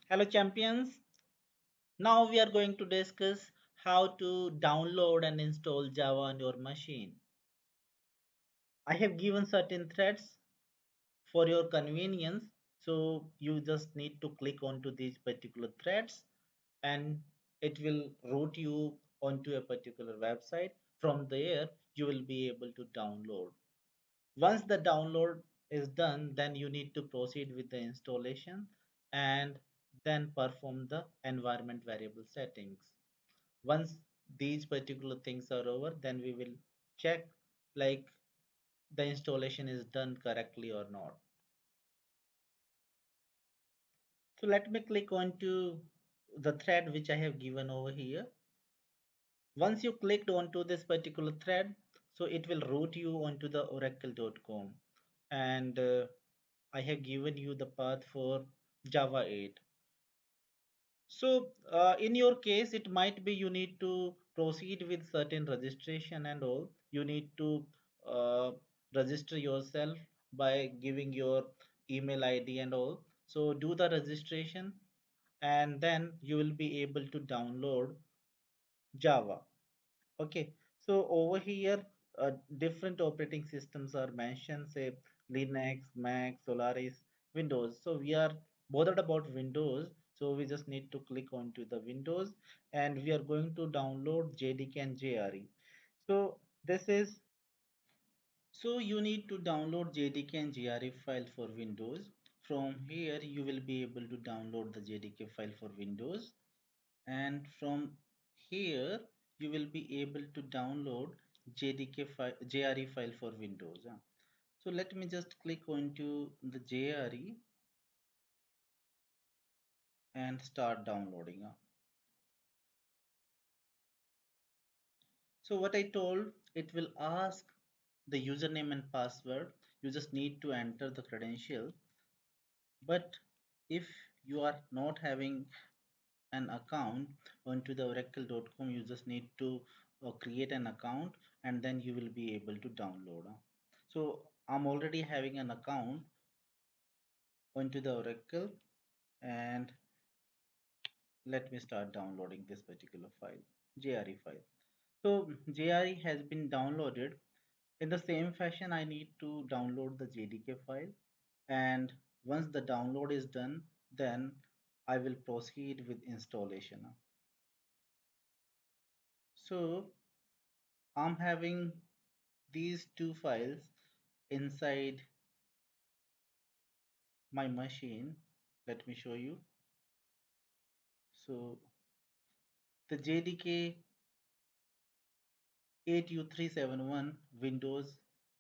Hello, champions. Now we are going to discuss how to download and install Java on your machine. I have given certain threads for your convenience, so you just need to click onto these particular threads and it will route you onto a particular website. From there, you will be able to download. Once the download is done, then you need to proceed with the installation and then perform the environment variable settings. Once these particular things are over, then we will check like the installation is done correctly or not. So let me click on to the thread which I have given over here. Once you clicked onto this particular thread, so it will route you onto the oracle.com, and I have given you the path for Java 8. So in your case, it might be you need to proceed with certain registration and all. You need to uh, register yourself by giving your email ID and all. So do the registration and then you will be able to download Java. Okay, so over here, different operating systems are mentioned, say Linux, Mac, Solaris, Windows. So we are bothered about Windows, so we just need to click onto the Windows and we are going to download JDK and JRE. So this is so you need to download JDK and JRE file for Windows. From here, you will be able to download the JDK file for Windows, and from here you will be able to download JDK file, JRE file for Windows. So let me just click onto the JRE and start downloading. So what I told, it will ask the username and password. You just need to enter the credential. But if you are not having an account onto the oracle.com, you just need to create an account and then you will be able to download. So I'm already having an account onto the oracle, and let me start downloading this particular file, JRE file. So JRE has been downloaded. In the same fashion, I need to download the JDK file, and once the download is done, then I will proceed with installation. So I'm having these two files inside my machine. Let me show you. So the JDK 8U371 Windows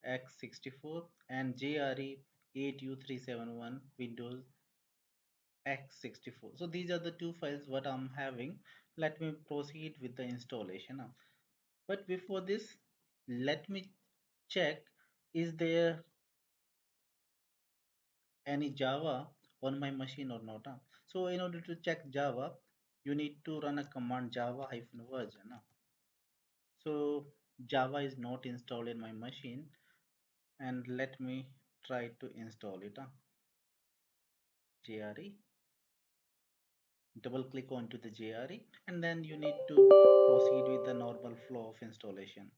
x64 and JRE 8U371 Windows x64. So these are the two files what I'm having. Let me proceed with the installation. But before this, let me check, is there any Java on my machine or not. So in order to check Java, you need to run a command java-version. So Java is not installed in my machine, and let me try to install it. JRE, double click onto the JRE, and then you need to proceed with the normal flow of installation.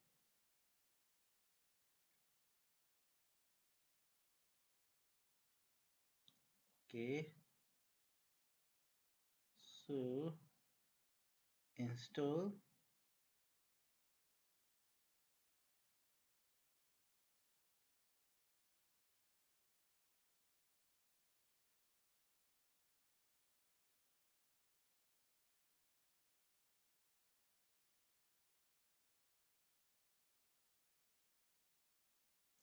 Okay, so install.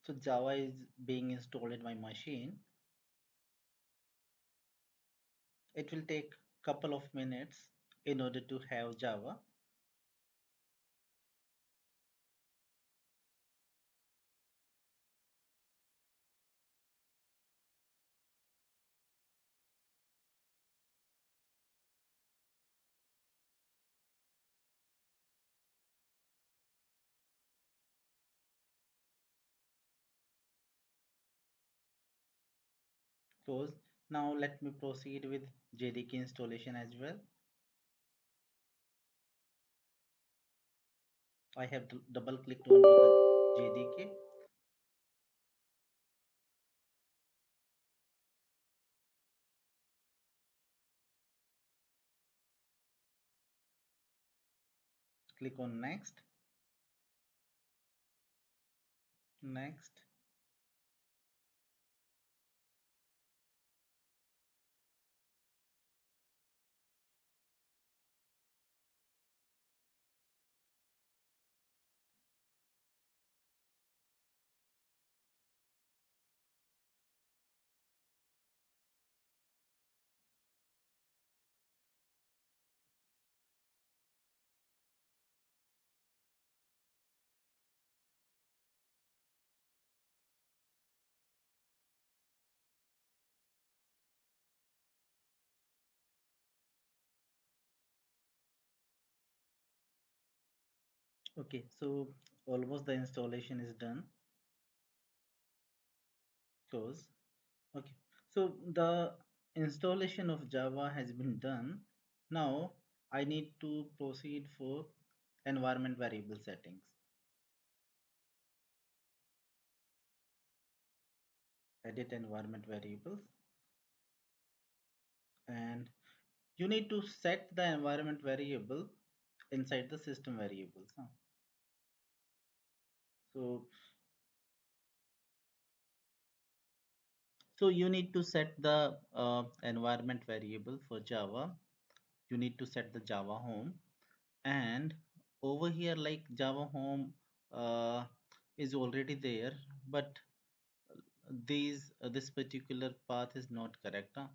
So Java is being installed in my machine. It will take couple of minutes in order to have Java. Close. Now let me proceed with JDK installation as well. I have double clicked onto the JDK. Click on next, next. Okay, so almost the installation is done. Close. Okay, so the installation of Java has been done. Now I need to proceed for environment variable settings. Edit environment variables, and you need to set the environment variable inside the system variables. So, so you need to set the environment variable for Java. You need to set the Java home, and over here, like Java home is already there, but this particular path is not correct. So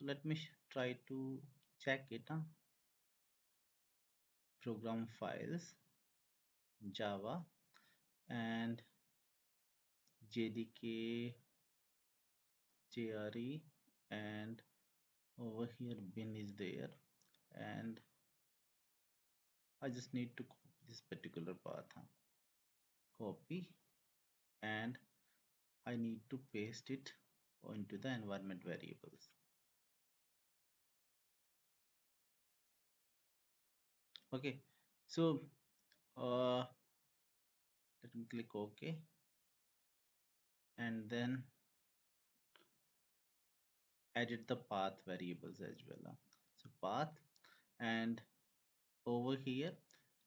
let me try to check it. Program files, Java, and JDK, JRE, and over here bin is there, and I just need to copy this particular path. Copy, and I need to paste it into the environment variables. Okay, so let me click OK, and then edit the path variables as well. So path, and over here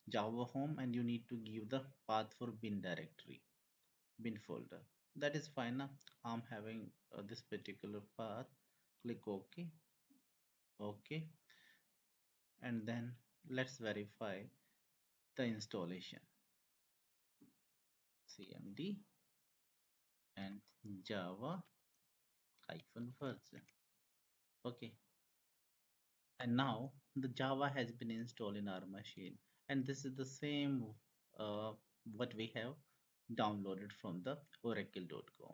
Java home, and you need to give the path for bin directory, bin folder. That is fine. I'm having this particular path. Click OK, OK, and then let's verify the installation. CMD and Java hyphen version. Okay, and now the Java has been installed in our machine, and this is the same what we have downloaded from the oracle.com.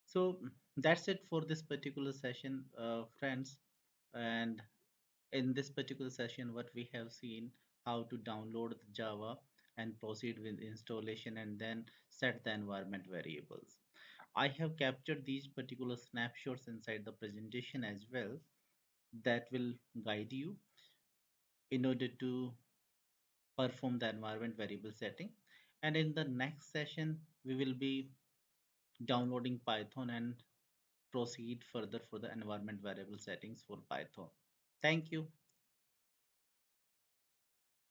So that's it for this particular session, friends. And in this particular session, what we have seen, how to download the Java and proceed with installation, and then set the environment variables. I have captured these particular snapshots inside the presentation as well, that will guide you in order to perform the environment variable setting. And in the next session, we will be downloading Python and proceed further for the environment variable settings for Python. Thank you.